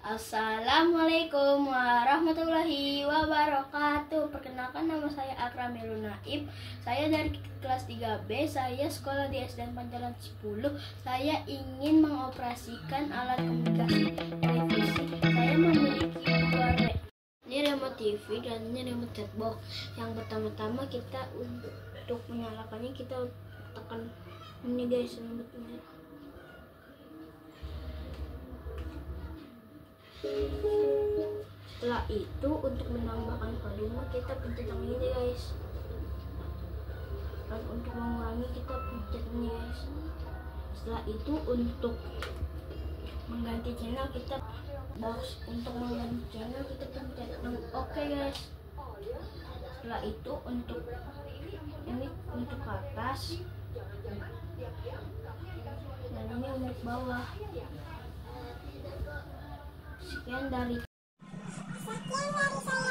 Assalamualaikum warahmatullahi wabarakatuh. Perkenalkan, nama saya Akramilun Naib. Saya dari kelas 3B. Saya sekolah di SDN Pancoran 10. Saya ingin mengoperasikan alat komunikasi televisi. Saya memiliki ini remote TV dan ini remote setbox. Yang pertama-tama kita untuk menyalakannya kita tekan ini guys, remote-nya. Setelah itu untuk menambahkan volume kita pencet yang ini guys, dan untuk mengurangi kita pencet ini guys. Setelah itu untuk mengganti channel kita box, untuk mengganti channel kita pencet oke guys. Setelah itu untuk ini untuk ke atas dan ini untuk bawah. Sekian dari saya.